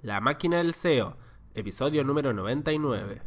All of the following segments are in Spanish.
La máquina del SEO, episodio número 99.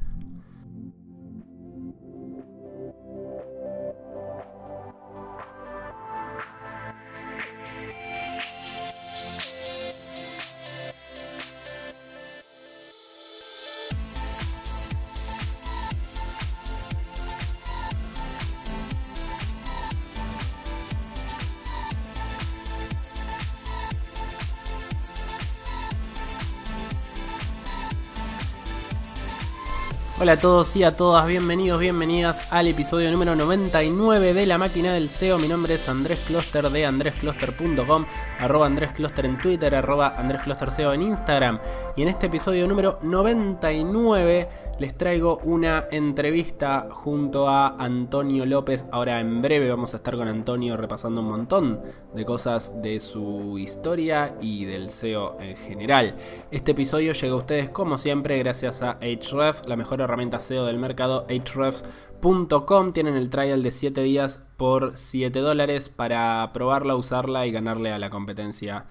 Hola a todos y a todas, bienvenidos, bienvenidas al episodio número 99 de La Máquina del SEO. Mi nombre es Andrés Closter de andrescloster.com, @andrescloster en Twitter, @andresclosterseo en Instagram. Y en este episodio número 99 les traigo una entrevista junto a Antonio López. Ahora en breve vamos a estar con Antonio repasando un montón de cosas de su historia y del SEO en general. Este episodio llega a ustedes como siempre gracias a Ahrefs, la mejor herramienta SEO del mercado. Ahrefs.com. Tienen el trial de 7 días por $7 para probarla, usarla y ganarle a la competencia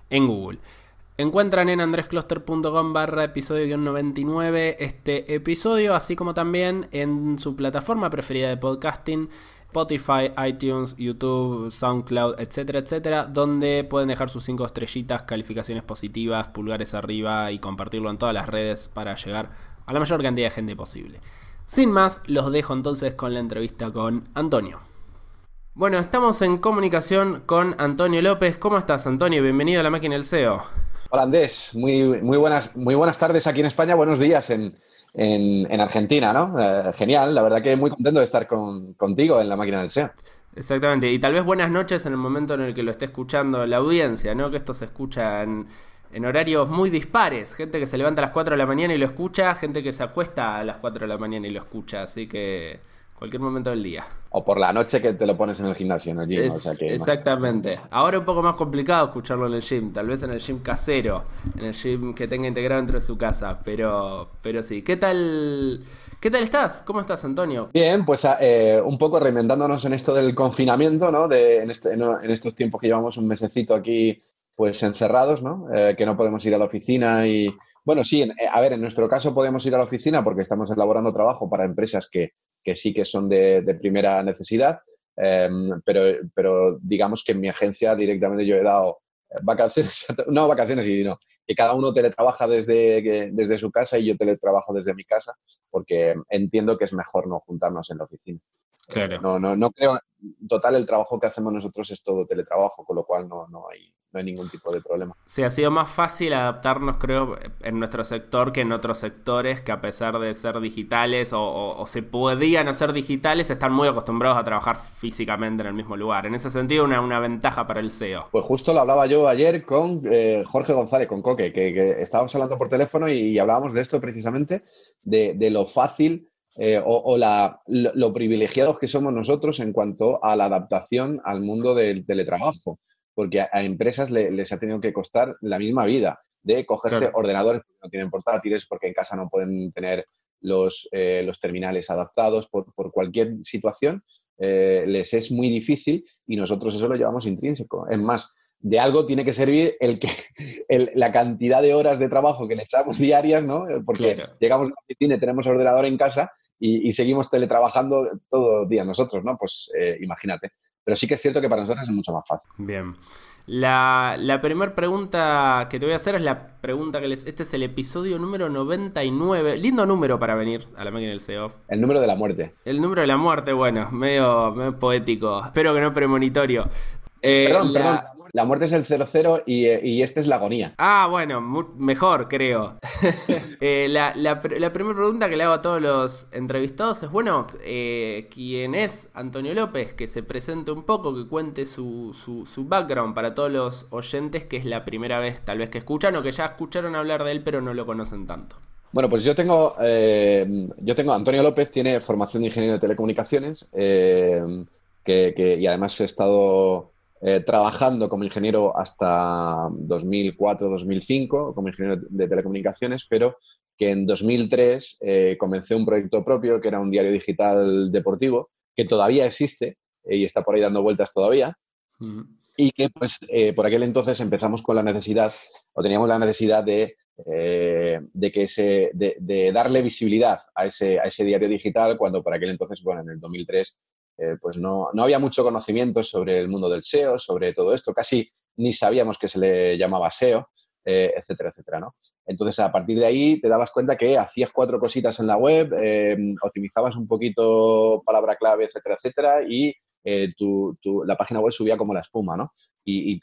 en Google. Encuentran en andrescloster.com/episodio 99 este episodio, así como también en su plataforma preferida de podcasting, Spotify, iTunes, YouTube, SoundCloud, etcétera, etcétera, donde pueden dejar sus 5 estrellitas, calificaciones positivas, pulgares arriba y compartirlo en todas las redes para llegar a la mayor cantidad de gente posible. Sin más, los dejo entonces con la entrevista con Antonio. Bueno, estamos en comunicación con Antonio López. ¿Cómo estás, Antonio? Bienvenido a La Máquina del SEO. Hola Andrés, muy buenas tardes aquí en España, buenos días en Argentina, ¿no? Genial, la verdad que muy contento de estar contigo en La Máquina del SEO. Exactamente, y tal vez buenas noches en el momento en el que lo esté escuchando la audiencia, ¿no? Que esto se escucha en horarios muy dispares. Gente que se levanta a las 4 de la mañana y lo escucha, gente que se acuesta a las 4 de la mañana y lo escucha, así que cualquier momento del día. O por la noche que te lo pones en el gimnasio, en el gym, o sea que imagínate. Exactamente. Ahora un poco más complicado escucharlo en el gym, tal vez en el gym casero, en el gym que tenga integrado dentro de su casa, pero sí. ¿Qué tal estás? ¿Cómo estás, Antonio? Bien, pues un poco reinventándonos en esto del confinamiento, ¿no? En estos tiempos que llevamos un mesecito aquí, pues encerrados, ¿no? Que no podemos ir a la oficina y, bueno, sí, a ver, en nuestro caso podemos ir a la oficina porque estamos elaborando trabajo para empresas que sí que son de primera necesidad, eh, pero digamos que en mi agencia directamente yo he dado vacaciones, no vacaciones y no, que cada uno teletrabaja desde su casa y yo teletrabajo desde mi casa porque entiendo que es mejor no juntarnos en la oficina. Claro. No creo, total, el trabajo que hacemos nosotros es todo teletrabajo, con lo cual no hay ningún tipo de problema. Sí, ha sido más fácil adaptarnos, creo, en nuestro sector que en otros sectores que a pesar de ser digitales o se podían hacer digitales, están muy acostumbrados a trabajar físicamente en el mismo lugar. En ese sentido, una ventaja para el SEO. Pues justo lo hablaba yo ayer con Jorge González, con Coque, que estábamos hablando por teléfono y hablábamos de esto precisamente, de lo fácil lo privilegiados que somos nosotros en cuanto a la adaptación al mundo del teletrabajo, porque a empresas les ha tenido que costar la misma vida de cogerse Claro. ordenadores porque no tienen portátiles, porque en casa no pueden tener los terminales adaptados por cualquier situación. Les es muy difícil y nosotros eso lo llevamos intrínseco. Es más, de algo tiene que servir la cantidad de horas de trabajo que le echamos diarias, ¿no? Porque Claro. llegamos a la oficina y tenemos ordenador en casa y seguimos teletrabajando todos los días nosotros, ¿no? Pues imagínate. Pero sí que es cierto que para nosotros es mucho más fácil. Bien. La primera pregunta que te voy a hacer es la pregunta que les... Este es el episodio número 99. Lindo número para venir a La Máquina del SEO. El número de la muerte. El número de la muerte, bueno, medio poético. Espero que no premonitorio. Perdón. La muerte es el 00 y este es la agonía. Ah, bueno, mejor creo. La primera pregunta que le hago a todos los entrevistados es, bueno, ¿quién es Antonio López? Que se presente un poco, que cuente su background para todos los oyentes, que es la primera vez tal vez que escuchan o que ya escucharon hablar de él pero no lo conocen tanto. Bueno, pues Antonio López tiene formación de ingeniero de telecomunicaciones, y además he estado trabajando como ingeniero hasta 2004-2005 como ingeniero de telecomunicaciones, pero que en 2003 comencé un proyecto propio que era un diario digital deportivo que todavía existe y está por ahí dando vueltas todavía. Mm. Y que pues por aquel entonces empezamos con la necesidad, o teníamos la necesidad de de darle visibilidad a ese diario digital, cuando por aquel entonces, bueno, en el 2003, pues no había mucho conocimiento sobre el mundo del SEO, sobre todo esto, casi ni sabíamos que se le llamaba SEO, etcétera, etcétera, ¿no? Entonces, a partir de ahí te dabas cuenta que hacías 4 cositas en la web, optimizabas un poquito palabra clave, etcétera, etcétera, y la página web subía como la espuma, ¿no? Y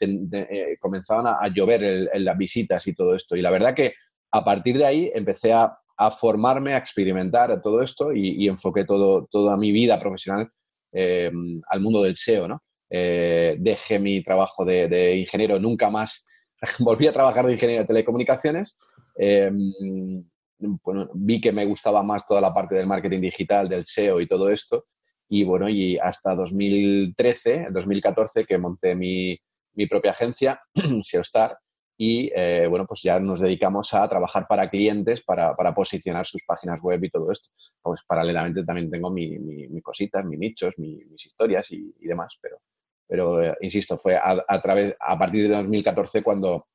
comenzaban a llover las visitas y todo esto. Y la verdad que a partir de ahí empecé a formarme, a experimentar a todo esto y enfoqué toda mi vida profesional al mundo del SEO, ¿no? Dejé mi trabajo de ingeniero, nunca más volví a trabajar de ingeniero de telecomunicaciones. Eh, bueno, vi que me gustaba más toda la parte del marketing digital, del SEO y todo esto. Y bueno, y hasta 2013, 2014, que monté mi propia agencia, SEOstar, y bueno, pues ya nos dedicamos a trabajar para clientes para posicionar sus páginas web y todo esto. Pues paralelamente también tengo mis cositas, mis nichos, mis historias y demás, pero insisto, fue a partir de 2014 cuando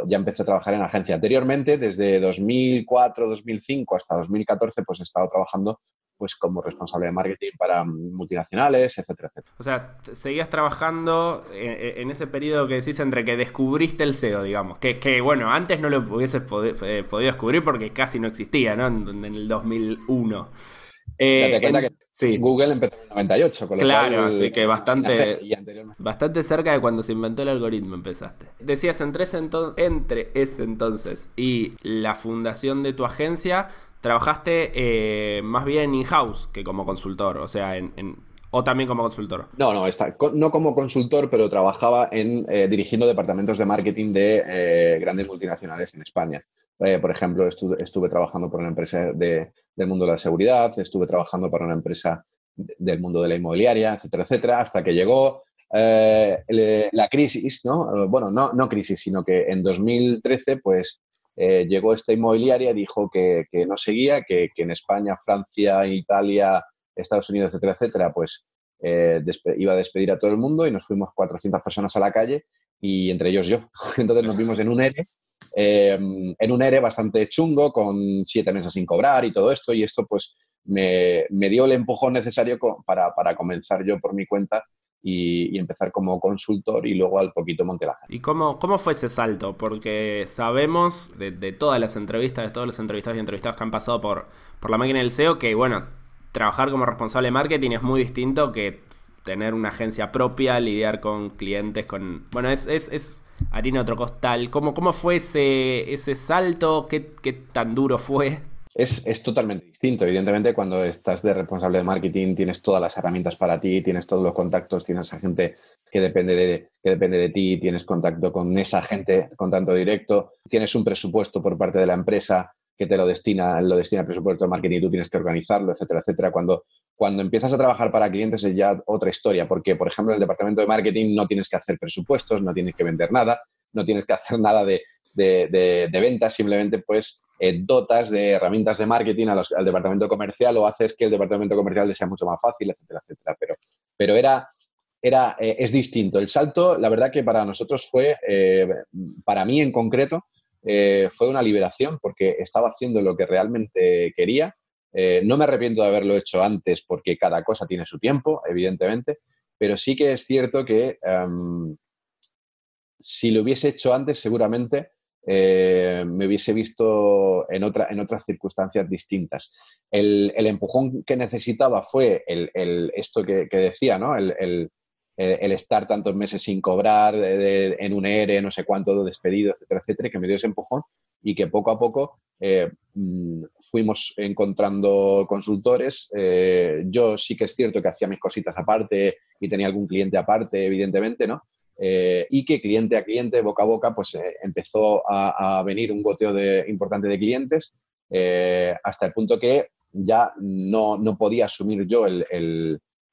ya empecé a trabajar en agencia. Anteriormente, desde 2004, 2005 hasta 2014, pues he estado trabajando pues como responsable de marketing para multinacionales, etcétera, etcétera. O sea, seguías trabajando en ese periodo que decís entre que descubriste el SEO, digamos. Que bueno, antes no lo hubieses podido descubrir porque casi no existía, ¿no? En el 2001. Date cuenta que Sí, Google empezó en el 98, con lo claro, cual, así que imagínate, y anteriormente. bastante cerca de cuando se inventó el algoritmo empezaste. Decías, entre ese entonces y la fundación de tu agencia, trabajaste más bien in-house que como consultor, o sea, o también como consultor. No como consultor, pero trabajaba dirigiendo departamentos de marketing de grandes multinacionales en España. Por ejemplo, estuve trabajando por una empresa del mundo de la seguridad, estuve trabajando para una empresa del mundo de la inmobiliaria, etcétera, etcétera, hasta que llegó la crisis, ¿no? Bueno, no crisis, sino que en 2013, pues, llegó esta inmobiliaria, dijo que no seguía, que en España, Francia, Italia, Estados Unidos, etcétera, etcétera, pues iba a despedir a todo el mundo y nos fuimos 400 personas a la calle y entre ellos yo. Entonces nos vimos en un ERE bastante chungo, con 7 meses sin cobrar y todo esto, y esto pues me dio el empujón necesario para comenzar yo por mi cuenta y empezar como consultor y luego al poquito monté la agencia. ¿Y cómo fue ese salto? Porque sabemos de todas las entrevistas, de todos los entrevistados y entrevistados que han pasado por la máquina del SEO, que bueno, trabajar como responsable de marketing es muy distinto que tener una agencia propia, lidiar con clientes, Bueno, es harina otro costal. ¿Cómo fue ese salto? ¿Qué tan duro fue? Es totalmente distinto. Evidentemente, cuando estás de responsable de marketing, tienes todas las herramientas para ti, tienes todos los contactos, tienes a gente que depende de ti, tienes contacto con esa gente, contacto directo, tienes un presupuesto por parte de la empresa que te lo destina el presupuesto de marketing y tú tienes que organizarlo, etcétera, etcétera. Cuando empiezas a trabajar para clientes es ya otra historia, porque, por ejemplo, en el departamento de marketing no tienes que hacer presupuestos, no tienes que vender nada, no tienes que hacer nada de ventas, simplemente pues dotas de herramientas de marketing al departamento comercial o haces que el departamento comercial le sea mucho más fácil, etcétera, etcétera. Pero es distinto. El salto, la verdad que para nosotros fue, para mí en concreto, fue una liberación porque estaba haciendo lo que realmente quería. No me arrepiento de haberlo hecho antes porque cada cosa tiene su tiempo, evidentemente, pero sí que es cierto que si lo hubiese hecho antes, seguramente me hubiese visto en otras circunstancias distintas. El empujón que necesitaba fue esto que decía, ¿no? El estar tantos meses sin cobrar, en un ERE, no sé cuánto, despedido, etcétera, etcétera, que me dio ese empujón y que poco a poco fuimos encontrando consultores. Yo sí que es cierto que hacía mis cositas aparte y tenía algún cliente aparte, evidentemente, ¿no? Y que cliente a cliente, boca a boca, pues empezó a venir un goteo importante de clientes hasta el punto que ya no podía asumir yo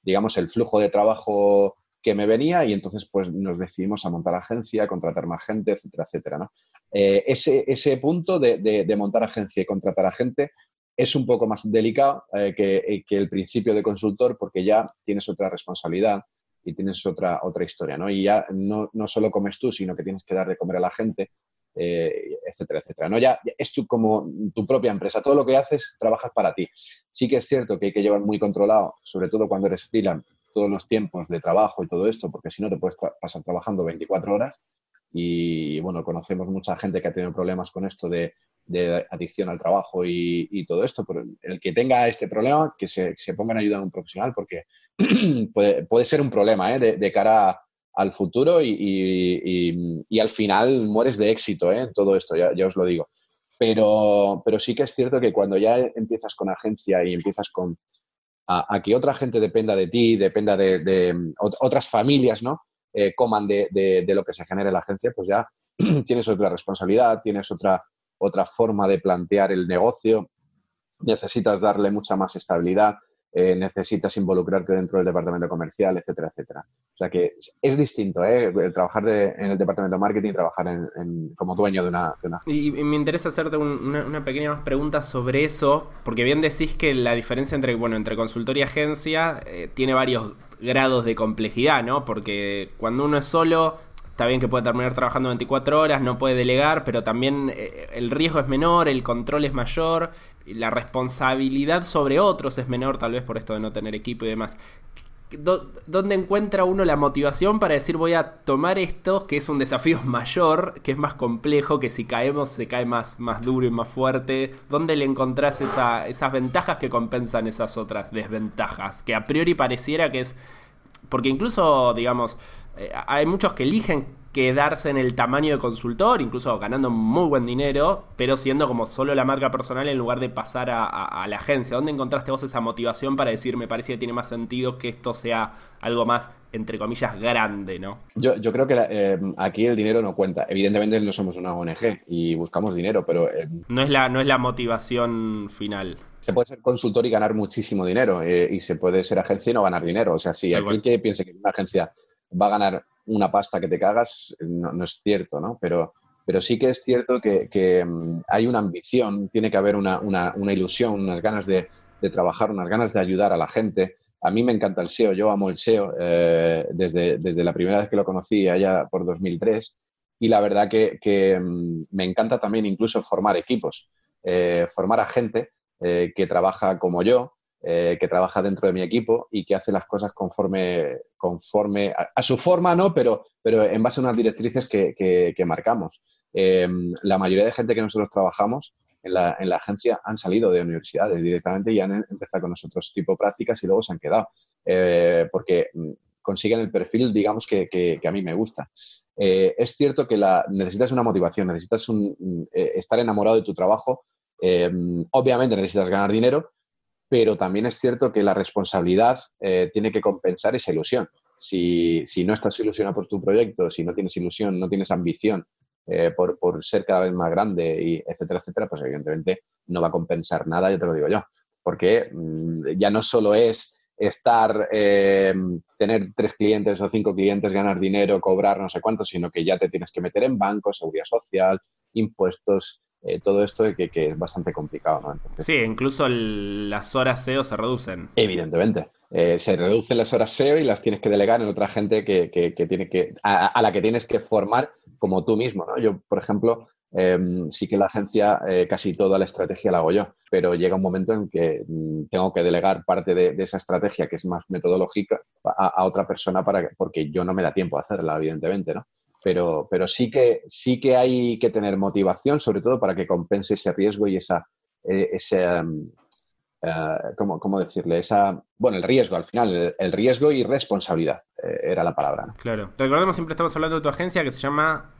digamos, el flujo de trabajo que me venía y entonces pues nos decidimos a montar agencia, contratar más gente, etcétera, etcétera, ¿no? Ese punto de montar agencia y contratar a gente es un poco más delicado que el principio de consultor porque ya tienes otra responsabilidad y tienes otra historia, ¿no? Y ya no solo comes tú, sino que tienes que dar de comer a la gente etcétera, etcétera. ¿No? Ya es como tu propia empresa. Todo lo que haces, trabajas para ti. Sí que es cierto que hay que llevar muy controlado, sobre todo cuando eres freelance, todos los tiempos de trabajo y todo esto, porque si no te puedes pasar trabajando 24 horas. Y bueno, conocemos mucha gente que ha tenido problemas con esto de adicción al trabajo y todo esto. Pero el que tenga este problema, que se ponga en ayuda a un profesional, porque puede ser un problema, de cara al futuro y al final mueres de éxito, en todo esto, ya os lo digo. Pero sí que es cierto que cuando ya empiezas con agencia y empiezas a que otra gente dependa de ti, dependa de otras familias, ¿no? Coman de lo que se genere en la agencia, pues ya tienes otra responsabilidad, tienes otra forma de plantear el negocio, necesitas darle mucha más estabilidad, necesitas involucrarte dentro del departamento comercial, etcétera, etcétera. O sea que es distinto, el trabajar en el departamento de marketing y trabajar como dueño de una... Y me interesa hacerte una pequeña más pregunta sobre eso, porque bien decís que la diferencia entre consultor y agencia tiene varios grados de complejidad, ¿no? Porque cuando uno es solo, está bien que puede terminar trabajando 24 horas, no puede delegar, pero también el riesgo es menor, el control es mayor, la responsabilidad sobre otros es menor, tal vez por esto de no tener equipo y demás. ¿Dónde encuentra uno la motivación para decir voy a tomar esto, que es un desafío mayor, que es más complejo, que si caemos se cae más duro y más fuerte? ¿Dónde le encontrás esas ventajas que compensan esas otras desventajas? Que a priori pareciera que es... Porque incluso, digamos, hay muchos que eligen quedarse en el tamaño de consultor, incluso ganando muy buen dinero, pero siendo como solo la marca personal en lugar de pasar a la agencia. ¿Dónde encontraste vos esa motivación para decir, me parece que tiene más sentido que esto sea algo más, entre comillas, grande, ¿no? Yo creo que aquí el dinero no cuenta. Evidentemente no somos una ONG y buscamos dinero, pero... No es la motivación final. Se puede ser consultor y ganar muchísimo dinero, y se puede ser agencia y no ganar dinero. O sea, si aquel que piense que una agencia va a ganar una pasta que te cagas, no es cierto, ¿no? Pero sí que es cierto que hay una ambición, tiene que haber una ilusión, unas ganas de trabajar, unas ganas de ayudar a la gente. A mí me encanta el SEO, yo amo el SEO desde la primera vez que lo conocí, allá por 2003, y la verdad que me encanta también incluso formar equipos, formar a gente que trabaja como yo, que trabaja dentro de mi equipo y que hace las cosas conforme a su forma, ¿no? Pero en base a unas directrices que marcamos. La mayoría de gente que nosotros trabajamos en la agencia han salido de universidades directamente y han empezado con nosotros tipo prácticas y luego se han quedado. Porque consiguen el perfil, digamos, que a mí me gusta. Es cierto que necesitas una motivación, necesitas estar enamorado de tu trabajo. Obviamente necesitas ganar dinero, pero también es cierto que la responsabilidad tiene que compensar esa ilusión. Si no estás ilusionado por tu proyecto, si no tienes ilusión, no tienes ambición por ser cada vez más grande, y etcétera, etcétera, pues evidentemente no va a compensar nada, ya te lo digo yo. Porque ya no solo es tener 3 clientes o 5 clientes, ganar dinero, cobrar no sé cuánto, sino que ya te tienes que meter en bancos, seguridad social, impuestos, todo esto que es bastante complicado, ¿no? Entonces, sí, incluso las horas SEO se reducen. Evidentemente. Se reducen las horas SEO y las tienes que delegar en otra gente a la que tienes que formar como tú mismo, ¿no? Yo, por ejemplo, sí que la agencia, casi toda la estrategia la hago yo, pero llega un momento en que tengo que delegar parte de esa estrategia, que es más metodológica, a otra persona porque yo no me da tiempo a hacerla, evidentemente, ¿no? Pero sí que hay que tener motivación, sobre todo para que compense ese riesgo y ¿cómo decirle? El riesgo, al final, el riesgo y responsabilidad era la palabra, ¿no? Claro. Recordemos, siempre estamos hablando de tu agencia que se llama...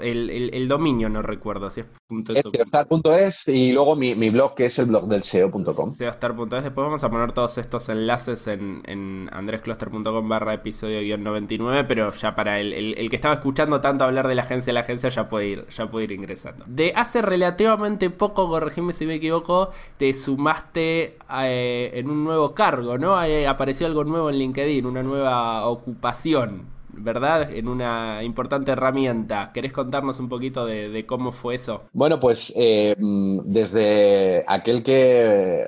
El dominio no recuerdo si es Es seostar.es y luego mi blog, que es el blog del SEO.com. seostar.es. Después vamos a poner todos estos enlaces en andrescloster.com/episodio-99, pero ya para el que estaba escuchando tanto hablar de la agencia ya puede ir ingresando. De hace relativamente poco, corregime si me equivoco, te sumaste en un nuevo cargo, ¿no? Apareció algo nuevo en LinkedIn, una nueva ocupación, ¿verdad? En una importante herramienta. ¿Querés contarnos un poquito de cómo fue eso? Bueno, pues desde aquel que...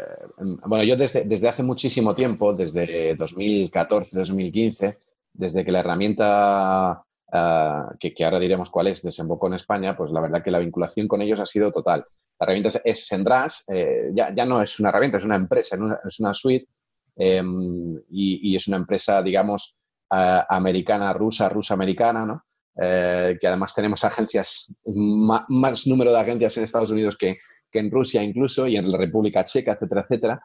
Bueno, yo desde hace muchísimo tiempo, desde 2014, 2015, desde que la herramienta que ahora diremos cuál es, desembocó en España, pues la verdad que la vinculación con ellos ha sido total. La herramienta es Semrush, ya no es una herramienta, es una empresa, es una suite, y es una empresa, digamos, americana, rusa-americana, ¿no? Que además tenemos agencias, más número de agencias en Estados Unidos que en Rusia incluso, y en la República Checa, etcétera, etcétera.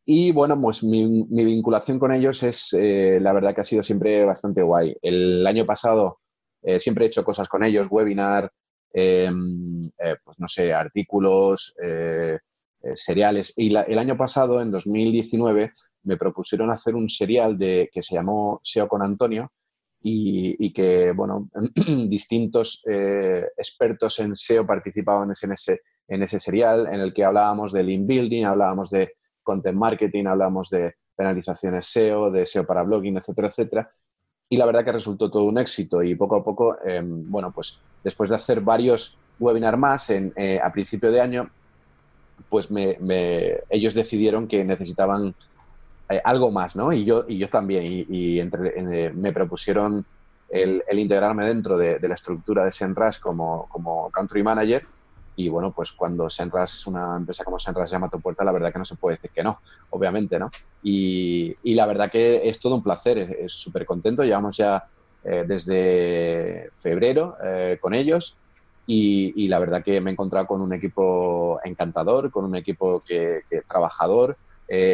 Y bueno, pues mi vinculación con ellos es, la verdad que ha sido siempre bastante guay. El año pasado siempre he hecho cosas con ellos, webinar, pues no sé, artículos, seriales. Y el año pasado, en 2019, me propusieron hacer un serial que se llamó SEO con Antonio y que, bueno, distintos expertos en SEO participaban en ese serial en el que hablábamos de link building, hablábamos de content marketing, hablamos de penalizaciones SEO, de SEO para blogging, etcétera, etcétera. Y la verdad que resultó todo un éxito y poco a poco, bueno, pues después de hacer varios webinars más a principio de año, pues ellos decidieron que necesitaban algo más, ¿no? Y yo también. Me propusieron el integrarme dentro de la estructura de Semrush como country manager. Y bueno, pues cuando Semrush, una empresa como Semrush llama a tu puerta, la verdad que no se puede decir que no, obviamente, ¿no? Y la verdad que es todo un placer, es súper contento. Llevamos ya desde febrero con ellos y la verdad que me he encontrado con un equipo encantador, con un equipo que trabajador,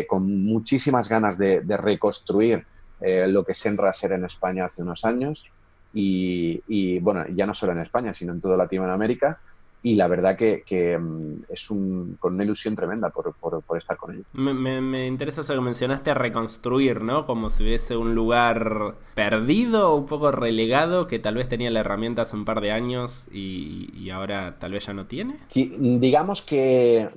con muchísimas ganas de reconstruir lo que Semrush era en España hace unos años y bueno, ya no solo en España, sino en toda Latinoamérica. Y la verdad que es con una ilusión tremenda por estar con ellos. Me interesa eso que mencionaste, reconstruir, ¿no? Como si hubiese un lugar perdido, un poco relegado, que tal vez tenía la herramienta hace un par de años y ahora tal vez ya no tiene. Digamos que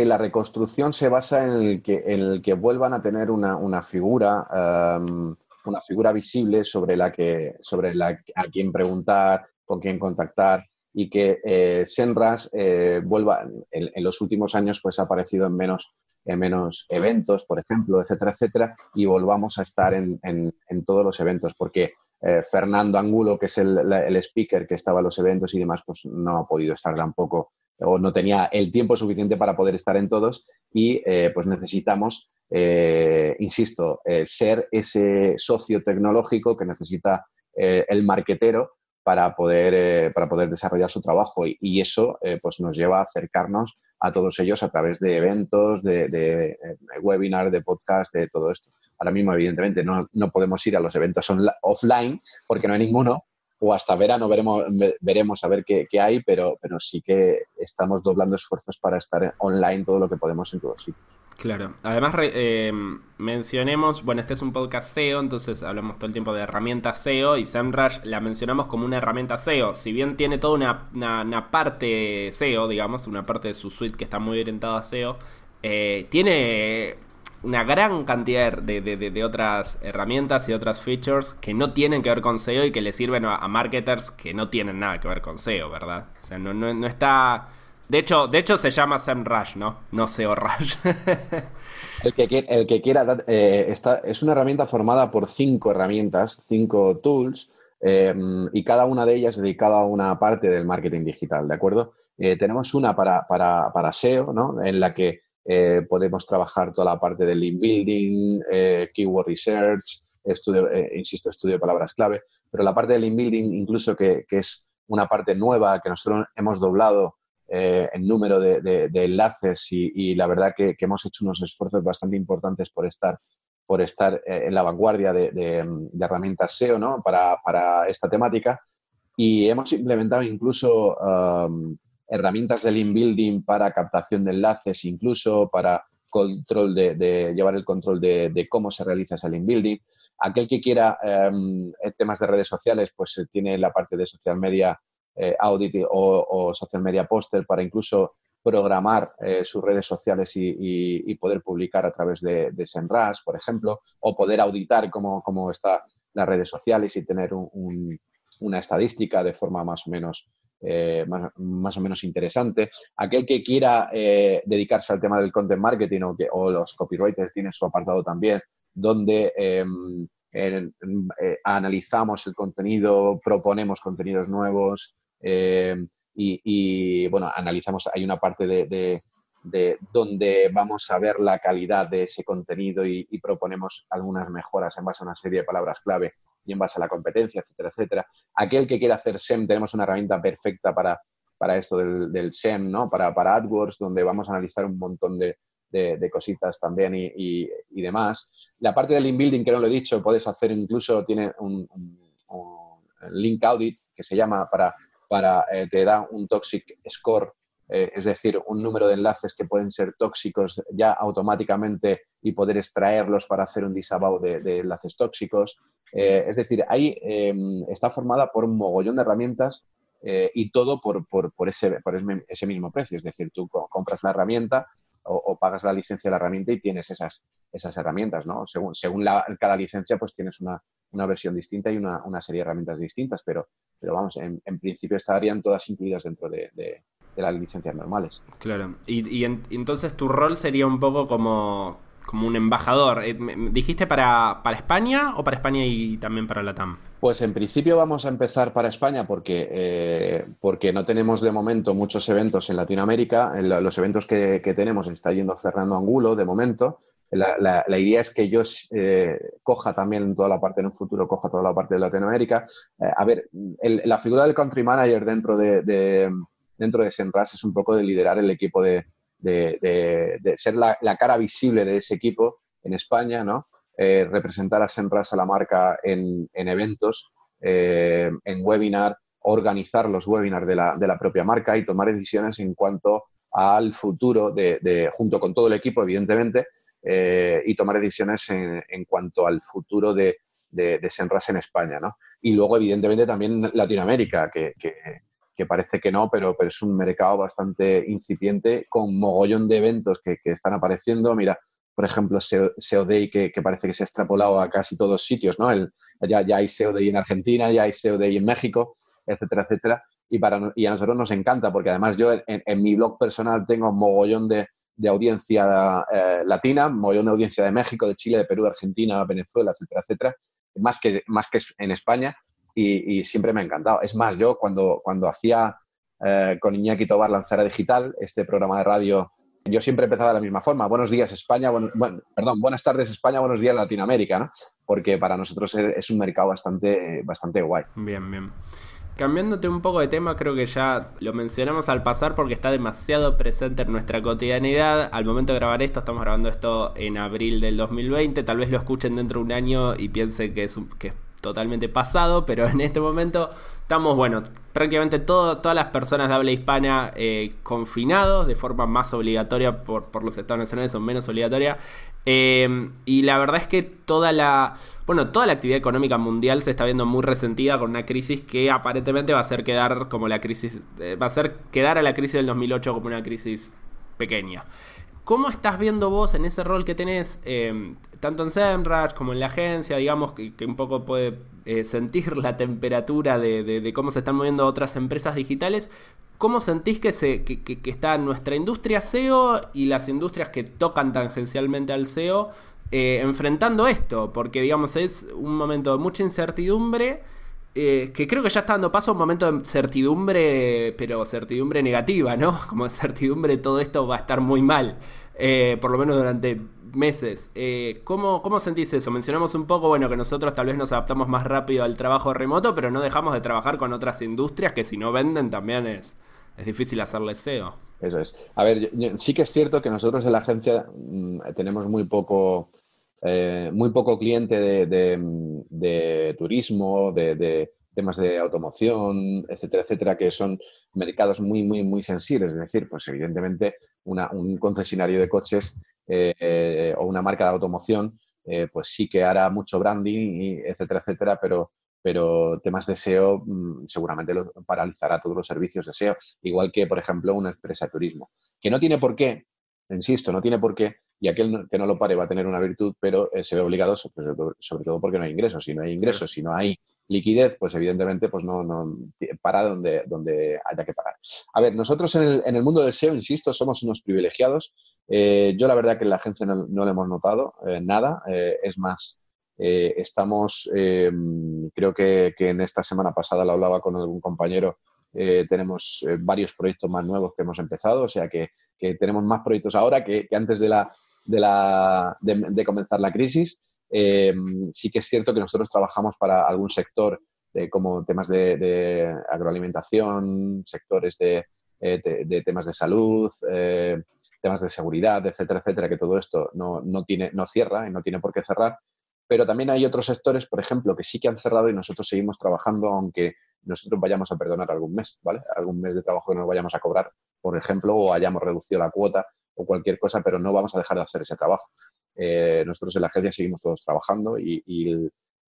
la reconstrucción se basa en el que vuelvan a tener una figura visible sobre a quién preguntar, con quién contactar, y que Semrush vuelva, en los últimos años pues ha aparecido en menos eventos, por ejemplo, etcétera, etcétera, y volvamos a estar en todos los eventos, porque Fernando Angulo, que es el speaker que estaba en los eventos y demás, pues no ha podido estar tampoco, o no tenía el tiempo suficiente para poder estar en todos, y pues necesitamos, insisto, ser ese socio tecnológico que necesita el marketero para poder desarrollar su trabajo y eso pues nos lleva a acercarnos a todos ellos a través de eventos, de webinars, de podcast, de todo esto. Ahora mismo, evidentemente, no podemos ir a los eventos offline porque no hay ninguno, o hasta verano veremos a ver qué hay, pero sí que estamos doblando esfuerzos para estar online todo lo que podemos en todos sitios. Claro. Además, mencionemos, bueno, este es un podcast SEO, entonces hablamos todo el tiempo de herramientas SEO y Semrush la mencionamos como una herramienta SEO. Si bien tiene toda una parte SEO, digamos, una parte de su suite que está muy orientada a SEO, tiene una gran cantidad de otras herramientas y otras features que no tienen que ver con SEO y que le sirven a marketers que no tienen nada que ver con SEO, ¿verdad? O sea, no está... De hecho se llama Semrush, ¿no? No SEOrush. El que quiera, es una herramienta formada por 5 herramientas, 5 tools, y cada una de ellas dedicada a una parte del marketing digital, ¿de acuerdo? Tenemos una para SEO, ¿no? En la que podemos trabajar toda la parte del link building, keyword research, estudio de palabras clave, pero la parte del link building, incluso que es una parte nueva que nosotros hemos doblado el número de enlaces y la verdad que hemos hecho unos esfuerzos bastante importantes por estar en la vanguardia de herramientas SEO, ¿no? para esta temática y hemos implementado incluso herramientas de link building para captación de enlaces, incluso para control llevar el control de cómo se realiza ese link building. Aquel que quiera temas de redes sociales, pues tiene la parte de social media audit o social media poster para incluso programar sus redes sociales y poder publicar a través de Semrush, por ejemplo, o poder auditar cómo están las redes sociales y tener una estadística de forma más o menos interesante. Aquel que quiera dedicarse al tema del content marketing o los copywriters tienen su apartado también, donde analizamos el contenido, proponemos contenidos nuevos bueno, analizamos, hay una parte de donde vamos a ver la calidad de ese contenido y proponemos algunas mejoras en base a una serie de palabras clave y en base a la competencia, etcétera, etcétera. Aquel que quiera hacer SEM, tenemos una herramienta perfecta para esto del SEM, ¿no? Para AdWords, donde vamos a analizar un montón de cositas también y demás. La parte del link building, que no lo he dicho, puedes hacer incluso, tiene un link audit que se llama te da un toxic score, es decir, un número de enlaces que pueden ser tóxicos ya automáticamente y poder extraerlos para hacer un disavow de enlaces tóxicos. Es decir, ahí está formada por un mogollón de herramientas y todo por ese mismo precio. Es decir, tú compras la herramienta o pagas la licencia de la herramienta y tienes esas herramientas, ¿no? Según cada licencia, pues tienes una versión distinta y una serie de herramientas distintas, pero vamos, en principio estarían todas incluidas dentro de las licencias normales. Claro. Y entonces tu rol sería un poco como un embajador. ¿Dijiste para España o para España y también para LATAM? Pues en principio vamos a empezar para España porque no tenemos de momento muchos eventos en Latinoamérica. Los eventos que tenemos está yendo Fernando Angulo de momento. La idea es que yo coja también toda la parte, en un futuro coja toda la parte de Latinoamérica. A ver, la figura del country manager dentro de Senras es un poco de liderar el equipo, de ser la cara visible de ese equipo en España, ¿no? Representar a Senras, a la marca, en eventos, en webinar, organizar los webinars de la propia marca y tomar decisiones en cuanto al futuro, junto con todo el equipo, evidentemente, y tomar decisiones en cuanto al futuro de Senras en España, ¿no? Y luego, evidentemente, también Latinoamérica, que parece que no, pero es un mercado bastante incipiente, con mogollón de eventos que están apareciendo. Mira, por ejemplo, SEO Day, que parece que se ha extrapolado a casi todos sitios, ¿no? Ya hay SEO Day en Argentina, ya hay SEO Day en México, etcétera, etcétera. Y a nosotros nos encanta, porque además yo en mi blog personal tengo un mogollón de audiencia latina, mogollón de audiencia de México, de Chile, de Perú, de Argentina, Venezuela, etcétera, etcétera, más que en España, y siempre me ha encantado. Es más, yo cuando hacía con Iñaki Tobar Lanzara Digital, este programa de radio, yo siempre empezaba de la misma forma. Buenos días, España. Buenas tardes, España. Buenos días, Latinoamérica, ¿no? Porque para nosotros es un mercado bastante guay. Bien, bien. Cambiándote un poco de tema, creo que ya lo mencionamos al pasar porque está demasiado presente en nuestra cotidianidad. Al momento de grabar esto, estamos grabando esto en abril del 2020. Tal vez lo escuchen dentro de un año y piensen que es totalmente pasado, pero en este momento estamos, prácticamente todas las personas de habla hispana confinados de forma más obligatoria por los estados nacionales, o menos obligatoria, y la verdad es que toda la actividad económica mundial se está viendo muy resentida con una crisis que aparentemente va a hacer quedar como la crisis, va a hacer quedar a la crisis del 2008 como una crisis pequeña. ¿Cómo estás viendo vos en ese rol que tenés, tanto en Semrush como en la agencia, digamos, que un poco puede sentir la temperatura de cómo se están moviendo otras empresas digitales? ¿Cómo sentís que está nuestra industria SEO y las industrias que tocan tangencialmente al SEO enfrentando esto? Porque, digamos, es un momento de mucha incertidumbre, que creo que ya está dando paso a un momento de certidumbre, pero certidumbre negativa, ¿no? Como certidumbre, todo esto va a estar muy mal, por lo menos durante meses. ¿Cómo sentís eso? Mencionamos un poco, que nosotros tal vez nos adaptamos más rápido al trabajo remoto, pero no dejamos de trabajar con otras industrias que si no venden también es difícil hacerles SEO. Eso es. A ver, sí que es cierto que nosotros en la agencia tenemos muy poco cliente de turismo, de temas de automoción, etcétera, etcétera, que son mercados muy, muy, muy sensibles. Es decir, pues evidentemente un concesionario de coches o una marca de automoción, pues sí que hará mucho branding, etcétera, etcétera, pero temas de SEO seguramente paralizará todos los servicios de SEO, igual que, por ejemplo, una empresa de turismo, que no tiene por qué, insisto, no tiene por qué, y aquel que no lo pare va a tener una virtud, pero se ve obligado, sobre todo porque no hay ingresos. Si no hay ingresos, si no hay liquidez, pues evidentemente pues no para donde haya que parar. A ver, nosotros en el mundo del SEO, insisto, somos unos privilegiados. Yo la verdad que en la agencia no lo hemos notado nada. Es más, Estamos, creo que en esta semana pasada lo hablaba con algún compañero, tenemos varios proyectos más nuevos que hemos empezado, o sea que tenemos más proyectos ahora que antes de comenzar la crisis. Sí que es cierto que nosotros trabajamos para algún sector como temas de agroalimentación, sectores de temas de salud, temas de seguridad, etcétera, etcétera, que todo esto no cierra y no tiene por qué cerrar. Pero también hay otros sectores, por ejemplo, que sí que han cerrado y nosotros seguimos trabajando, aunque nosotros vayamos a perdonar algún mes, ¿vale? Algún mes de trabajo que nos vayamos a cobrar, por ejemplo, o hayamos reducido la cuota o cualquier cosa, pero no vamos a dejar de hacer ese trabajo. Nosotros en la agencia seguimos todos trabajando y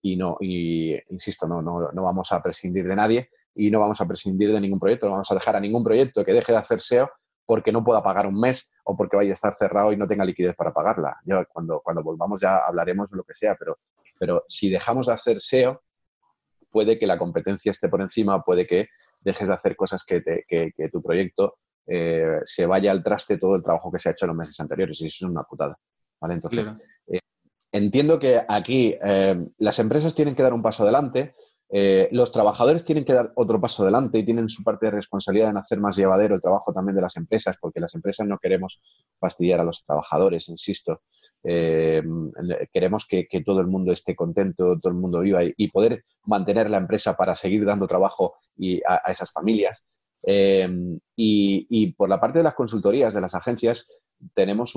insisto, no vamos a prescindir de nadie y no vamos a prescindir de ningún proyecto, no vamos a dejar a ningún proyecto que deje de hacer SEO porque no pueda pagar un mes o porque vaya a estar cerrado y no tenga liquidez para pagarla. Ya cuando volvamos ya hablaremos de lo que sea, pero si dejamos de hacer SEO, puede que la competencia esté por encima, puede que dejes de hacer cosas que tu proyecto se vaya al traste todo el trabajo que se ha hecho en los meses anteriores y eso es una putada. ¿Vale? Entonces, Claro. entiendo que aquí las empresas tienen que dar un paso adelante, los trabajadores tienen que dar otro paso adelante y tienen su parte de responsabilidad en hacer más llevadero el trabajo también de las empresas, porque las empresas no queremos fastidiar a los trabajadores, insisto. Queremos que todo el mundo esté contento, todo el mundo viva y poder mantener la empresa para seguir dando trabajo a esas familias. Y por la parte de las consultorías, de las agencias, tenemos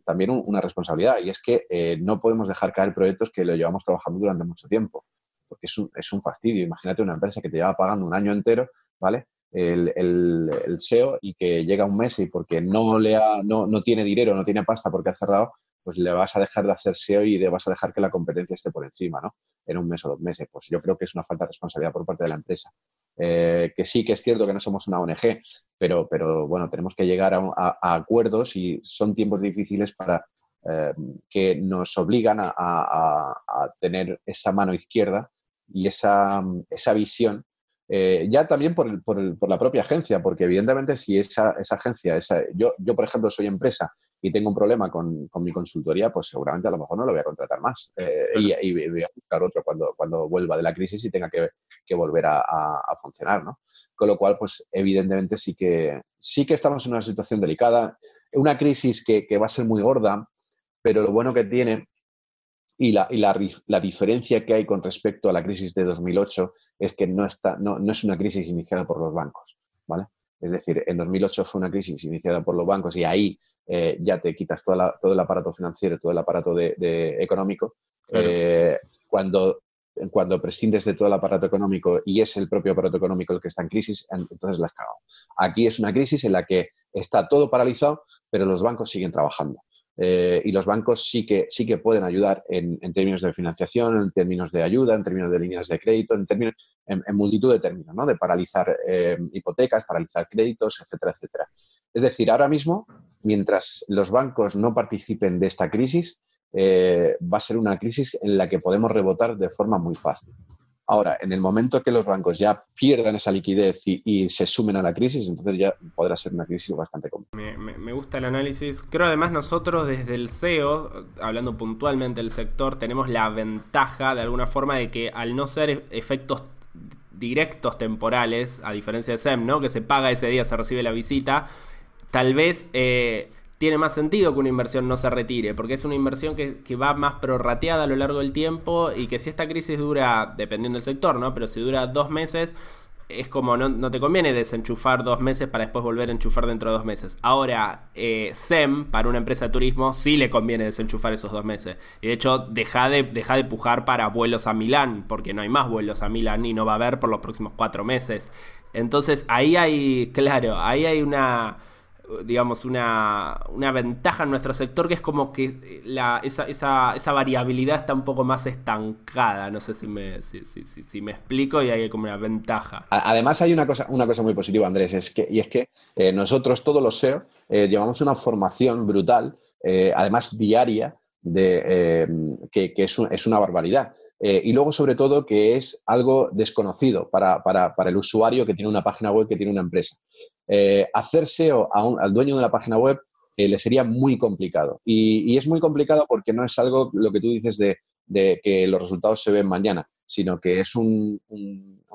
también una responsabilidad y es que no podemos dejar caer proyectos que lo llevamos trabajando durante mucho tiempo, porque es un fastidio. Imagínate una empresa que te lleva pagando un año entero, ¿vale? El SEO y que llega un mes y porque no tiene dinero, no tiene pasta porque ha cerrado, pues le vas a dejar de hacer SEO y le vas a dejar que la competencia esté por encima, ¿no? En un mes o 2 meses. Pues yo creo que es una falta de responsabilidad por parte de la empresa. Que sí que es cierto que no somos una ONG, pero bueno, tenemos que llegar a acuerdos y son tiempos difíciles que nos obligan a tener esa mano izquierda y esa visión, ya también por la propia agencia, porque evidentemente si esa agencia, yo por ejemplo soy empresa y tengo un problema con mi consultoría, pues seguramente a lo mejor no lo voy a contratar más y voy a buscar otro cuando vuelva de la crisis y tenga que volver a funcionar, ¿no? Con lo cual, pues evidentemente sí que estamos en una situación delicada, una crisis que va a ser muy gorda, pero lo bueno que tiene y la diferencia que hay con respecto a la crisis de 2008 es que no es una crisis iniciada por los bancos, ¿vale? Es decir, en 2008 fue una crisis iniciada por los bancos y ahí ya te quitas todo el aparato financiero, todo el aparato económico. Claro. Cuando prescindes de todo el aparato económico y es el propio aparato económico el que está en crisis, entonces la has cagado. Aquí es una crisis en la que está todo paralizado, pero los bancos siguen trabajando. Y los bancos sí que pueden ayudar en términos de financiación, en términos de ayuda, en términos de líneas de crédito, en multitud de términos, ¿no? De paralizar hipotecas, paralizar créditos, etcétera, etcétera. Es decir, ahora mismo, mientras los bancos no participen de esta crisis, va a ser una crisis en la que podemos rebotar de forma muy fácil. Ahora, en el momento que los bancos ya pierdan esa liquidez y se sumen a la crisis, entonces ya podrá ser una crisis bastante complicada. Me gusta el análisis. Creo además nosotros desde el SEO, hablando puntualmente del sector, tenemos la ventaja de alguna forma de que al no ser efectos directos temporales, a diferencia de SEM, ¿no? Que se paga ese día, se recibe la visita, tal vez tiene más sentido que una inversión no se retire, porque es una inversión que va más prorrateada a lo largo del tiempo y que si esta crisis dura, dependiendo del sector, ¿no? Pero si dura 2 meses, es como no te conviene desenchufar 2 meses para después volver a enchufar dentro de 2 meses. Ahora, SEM, para una empresa de turismo, sí le conviene desenchufar esos 2 meses. Y de hecho, deja de pujar para vuelos a Milán, porque no hay más vuelos a Milán y no va a haber por los próximos 4 meses. Entonces, ahí hay digamos, una ventaja en nuestro sector que es como que esa variabilidad está un poco más estancada. No sé si me explico y hay como una ventaja. Además hay una cosa muy positiva, Andrés, es que nosotros todos los SEO llevamos una formación brutal, además diaria, que es una barbaridad. Y luego, sobre todo, que es algo desconocido para el usuario que tiene una página web, que tiene una empresa. Hacer SEO al dueño de una página web le sería muy complicado. Y es muy complicado porque no es algo, lo que tú dices, de que los resultados se ven mañana, sino que es un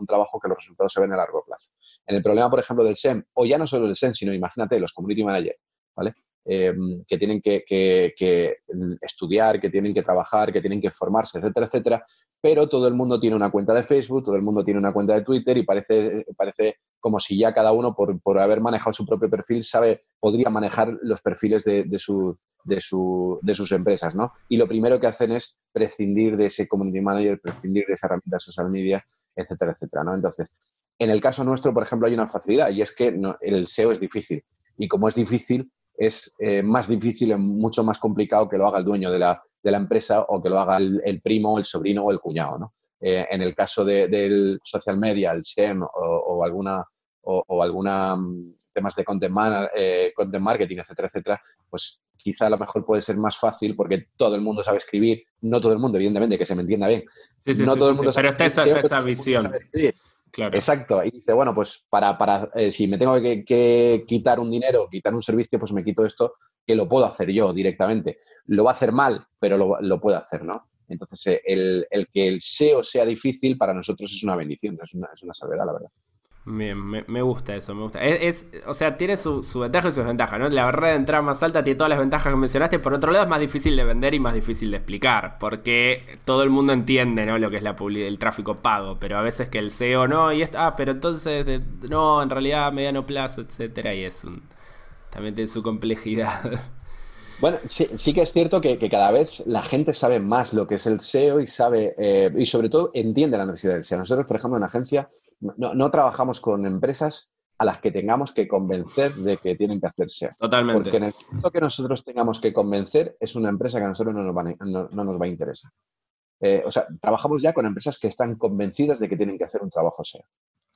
trabajo que los resultados se ven a largo plazo. En el problema, por ejemplo, del SEM, o ya no solo del SEM, sino imagínate los community managers, ¿vale? Que tienen que estudiar, que tienen que trabajar, que tienen que formarse, etcétera, etcétera, pero todo el mundo tiene una cuenta de Facebook, todo el mundo tiene una cuenta de Twitter y parece como si ya cada uno, por haber manejado su propio perfil, podría manejar los perfiles de sus empresas, ¿no? Y lo primero que hacen es prescindir de ese community manager, prescindir de esa herramienta social media, etcétera, etcétera, ¿no? Entonces, en el caso nuestro, por ejemplo, hay una facilidad y es que el SEO es difícil. Y como es difícil, es más difícil y mucho más complicado que lo haga el dueño de la empresa o que lo haga el primo, el sobrino o el cuñado, ¿no? En el caso del social media, el SEM o alguna temas de content marketing, etcétera, etcétera, pues quizá a lo mejor puede ser más fácil porque todo el mundo sabe escribir, no todo el mundo, evidentemente, que se me entienda bien. Sí, no todo el mundo sabe pero escribir, está esa visión. Claro. Exacto. Y dice, bueno, pues si me tengo que quitar un dinero, quitar un servicio, pues me quito esto, que lo puedo hacer yo directamente. Lo va a hacer mal, pero lo puedo hacer, ¿no? Entonces, el que el SEO sea difícil para nosotros es una bendición, es una salvedad, la verdad. Bien, me gusta eso, me gusta. O sea, tiene su ventaja y su desventaja, ¿no? La barrera de entrada más alta tiene todas las ventajas que mencionaste. Por otro lado, es más difícil de vender y más difícil de explicar. Porque todo el mundo entiende, ¿no? Lo que es el tráfico pago. Pero a veces que el SEO no, pero entonces, no, en realidad a mediano plazo, etcétera. Y también tiene su complejidad. Bueno, sí que es cierto que cada vez la gente sabe más lo que es el SEO y y sobre todo entiende la necesidad del SEO. Nosotros, por ejemplo, en agencia no trabajamos con empresas a las que tengamos que convencer de que tienen que hacer SEO. Totalmente. Porque en el momento que nosotros tengamos que convencer es una empresa que a nosotros no nos va a interesar. O sea, trabajamos ya con empresas que están convencidas de que tienen que hacer un trabajo SEO.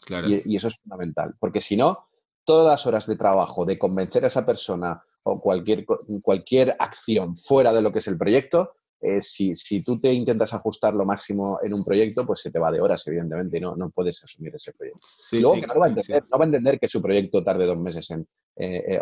Claro. Y eso es fundamental. Porque si no, todas las horas de trabajo de convencer a esa persona o cualquier acción fuera de lo que es el proyecto, si tú te intentas ajustar lo máximo en un proyecto, pues se te va de horas, evidentemente, y no puedes asumir ese proyecto. Sí, Luego sí, que no va a entender que su proyecto tarde 2 meses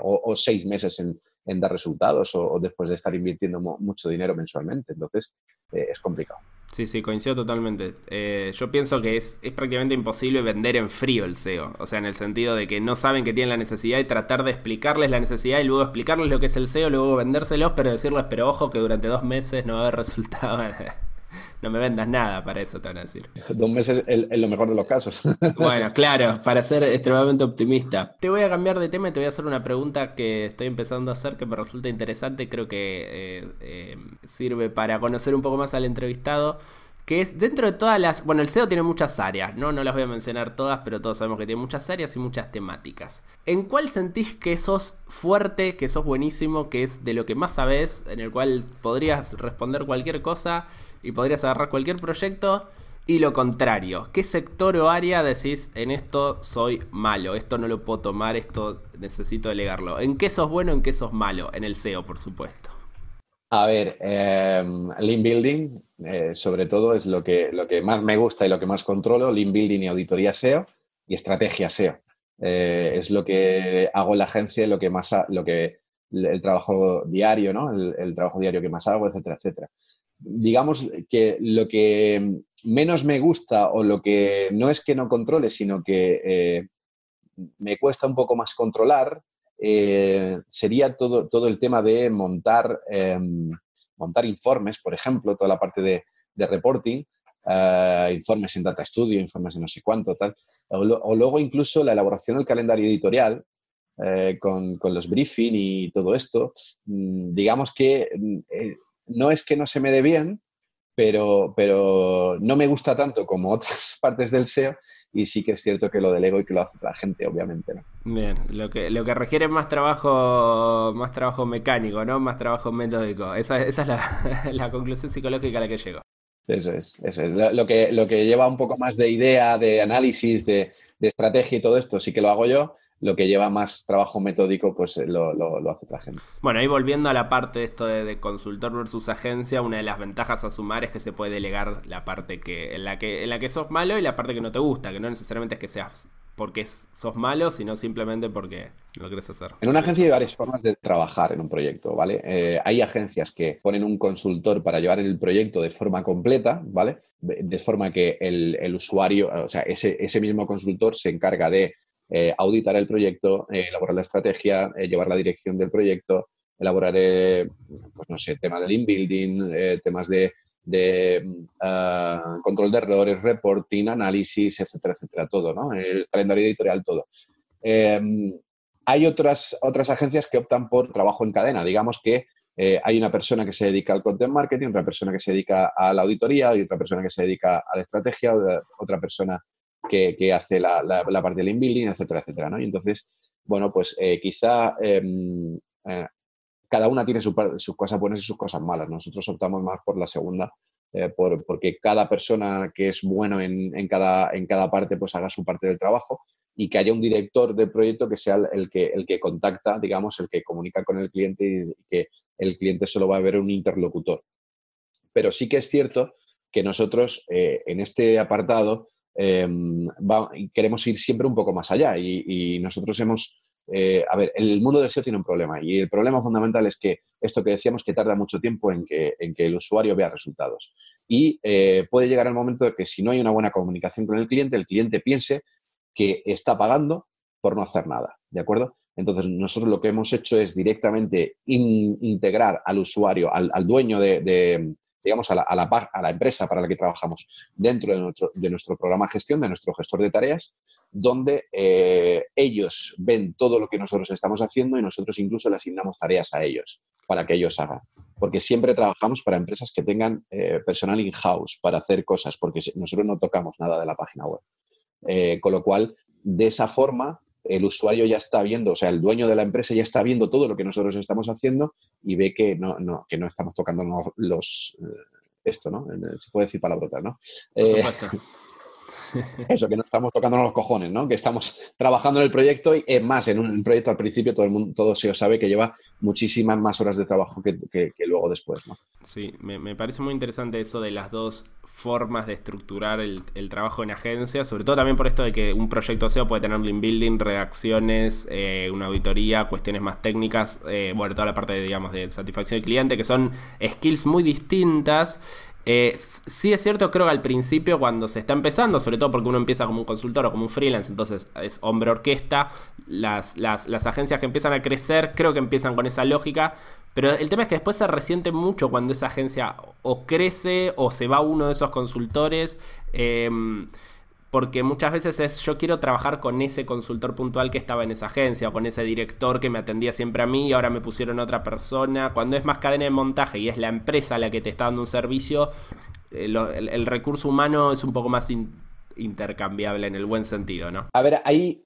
o 6 meses en dar resultados o después de estar invirtiendo mucho dinero mensualmente. Entonces, es complicado. Sí, coincido totalmente. Yo pienso que es prácticamente imposible vender en frío el SEO. O sea, en el sentido de que no saben que tienen la necesidad y tratar de explicarles la necesidad y luego explicarles lo que es el SEO, luego vendérselos, pero decirles, pero ojo que durante 2 meses no va a haber resultado. No me vendas nada para eso, te van a decir. 2 meses en lo mejor de los casos. Bueno, claro, para ser extremadamente optimista. Te voy a cambiar de tema y te voy a hacer una pregunta que estoy empezando a hacer que me resulta interesante. Creo que sirve para conocer un poco más al entrevistado. Que es dentro de todas las... Bueno, el SEO tiene muchas áreas, ¿no? No las voy a mencionar todas, pero todos sabemos que tiene muchas áreas y muchas temáticas. ¿En cuál sentís que sos fuerte, que sos buenísimo, que es de lo que más sabés, en el cual podrías responder cualquier cosa y podrías agarrar cualquier proyecto? Y lo contrario, ¿qué sector o área decís, en esto soy malo, esto no lo puedo tomar, esto necesito delegarlo? ¿En qué sos bueno, en qué sos malo? En el SEO, por supuesto. A ver, Lean Building, sobre todo, es lo que más me gusta y lo que más controlo. Lean Building y auditoría SEO y estrategia SEO. Es lo que hago en la agencia y el trabajo diario, ¿no? El trabajo diario que más hago, etcétera, etcétera. Digamos que lo que menos me gusta o lo que no es que no controle, sino que me cuesta un poco más controlar, sería todo el tema de montar informes, por ejemplo, toda la parte de reporting, informes en Data Studio, informes en no sé cuánto, tal, o luego incluso la elaboración del calendario editorial con los briefing y todo esto. Digamos que no es que no se me dé bien, pero no me gusta tanto como otras partes del SEO. Y sí que es cierto que lo delego y que lo hace otra gente, obviamente, ¿no? Bien, lo que requiere es más trabajo mecánico, ¿no? Más trabajo metódico. Esa es la conclusión psicológica a la que llego. Eso es. Lo que lleva un poco más de idea, de análisis, de estrategia y todo esto, sí que lo hago yo. Lo que lleva más trabajo metódico, pues lo hace otra gente. Bueno, ahí volviendo a la parte de esto de consultor versus agencia, una de las ventajas a sumar es que se puede delegar la parte en la que sos malo y la parte que no te gusta, que no necesariamente es que seas porque sos malo, sino simplemente porque lo querés hacer. En una agencia hay varias formas de trabajar en un proyecto, ¿vale? Hay agencias que ponen un consultor para llevar el proyecto de forma completa, ¿vale? De forma que el usuario, o sea, ese mismo consultor se encarga de auditar el proyecto, elaborar la estrategia, llevar la dirección del proyecto, elaborar, pues no sé, temas de link building, temas de control de errores, reporting, análisis, etcétera, etcétera, todo, ¿no? El calendario editorial, todo. Hay otras agencias que optan por trabajo en cadena. Digamos que hay una persona que se dedica al content marketing, otra persona que se dedica a la auditoría y otra persona que se dedica a la estrategia, otra persona que hace la parte del inbuilding, etcétera, etcétera, ¿no? Y entonces, bueno, pues quizá cada una tiene sus cosas buenas y sus cosas malas. Nosotros optamos más por la segunda, porque cada persona que es bueno en cada parte, pues haga su parte del trabajo y que haya un director del proyecto que sea el que contacta, digamos, el que comunica con el cliente y que el cliente solo va a ver un interlocutor. Pero sí que es cierto que nosotros en este apartado queremos ir siempre un poco más allá y nosotros hemos... a ver, el mundo del SEO tiene un problema y el problema fundamental es que esto que decíamos que tarda mucho tiempo en que el usuario vea resultados y puede llegar el momento de que si no hay una buena comunicación con el cliente piense que está pagando por no hacer nada, ¿de acuerdo? Entonces, nosotros lo que hemos hecho es directamente integrar al usuario, al dueño digamos, a la empresa para la que trabajamos dentro de nuestro programa de gestión, de nuestro gestor de tareas, donde ellos ven todo lo que nosotros estamos haciendo y nosotros incluso le asignamos tareas a ellos para que ellos hagan. Porque siempre trabajamos para empresas que tengan personal in-house para hacer cosas, porque nosotros no tocamos nada de la página web. Con lo cual, de esa forma, el usuario ya está viendo, o sea, el dueño de la empresa ya está viendo todo lo que nosotros estamos haciendo y ve que no estamos tocando esto, ¿no? Se puede decir palabrotas, ¿no? Por supuesto. Eso, que no estamos tocándonos los cojones, ¿no? Que estamos trabajando en el proyecto y es más, en un proyecto al principio todo se sabe que lleva muchísimas más horas de trabajo que luego después, ¿no? Sí, me parece muy interesante eso de las dos formas de estructurar el trabajo en agencia, sobre todo también por esto de que un proyecto SEO puede tener link building, redacciones, una auditoría, cuestiones más técnicas, bueno, toda la parte digamos, de satisfacción del cliente, que son skills muy distintas. Sí es cierto, creo que al principio cuando se está empezando, sobre todo porque uno empieza como un consultor o como un freelance, entonces es hombre orquesta, las agencias que empiezan a crecer creo que empiezan con esa lógica, pero el tema es que después se resiente mucho cuando esa agencia o crece o se va uno de esos consultores, porque muchas veces es yo quiero trabajar con ese consultor puntual que estaba en esa agencia o con ese director que me atendía siempre a mí y ahora me pusieron a otra persona. Cuando es más cadena de montaje y es la empresa la que te está dando un servicio, el recurso humano es un poco más intercambiable en el buen sentido, ¿no? A ver, ahí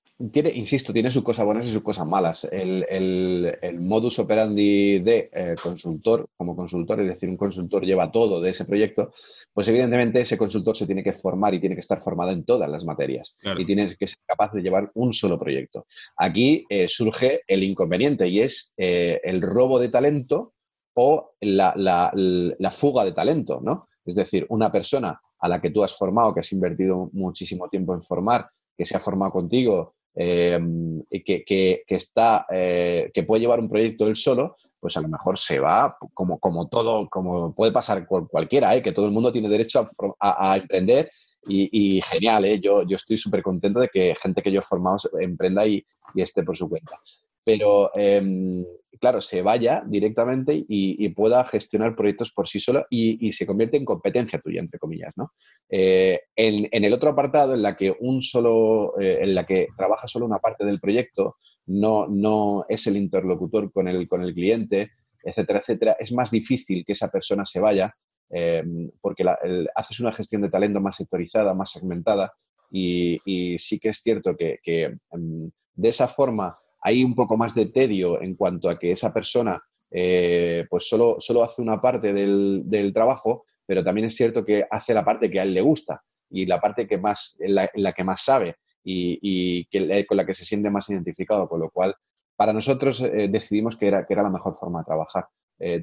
insisto, tiene sus cosas buenas y sus cosas malas. El modus operandi de consultor, como consultor, es decir, un consultor lleva todo de ese proyecto, pues evidentemente ese consultor se tiene que formar y tiene que estar formado en todas las materias. Claro. Y tiene que ser capaz de llevar un solo proyecto. Aquí surge el inconveniente y es el robo de talento o la fuga de talento, ¿no? Es decir, una persona a la que tú has formado, que has invertido muchísimo tiempo en formar, que se ha formado contigo, que puede llevar un proyecto él solo, pues a lo mejor se va como todo, como puede pasar con cualquiera, que todo el mundo tiene derecho a emprender y genial, yo estoy súper contento de que gente que yo he formado emprenda y esté por su cuenta. Pero, claro, se vaya directamente y pueda gestionar proyectos por sí solo y se convierte en competencia tuya, entre comillas, ¿no? En el otro apartado, en la que trabaja solo una parte del proyecto, no es el interlocutor con el cliente, etcétera, etcétera, es más difícil que esa persona se vaya porque haces una gestión de talento más sectorizada, más segmentada y sí que es cierto que de esa forma hay un poco más de tedio en cuanto a que esa persona pues solo hace una parte del trabajo, pero también es cierto que hace la parte que a él le gusta y la parte que en la que más sabe y con la que se siente más identificado, con lo cual para nosotros decidimos que era la mejor forma de trabajar,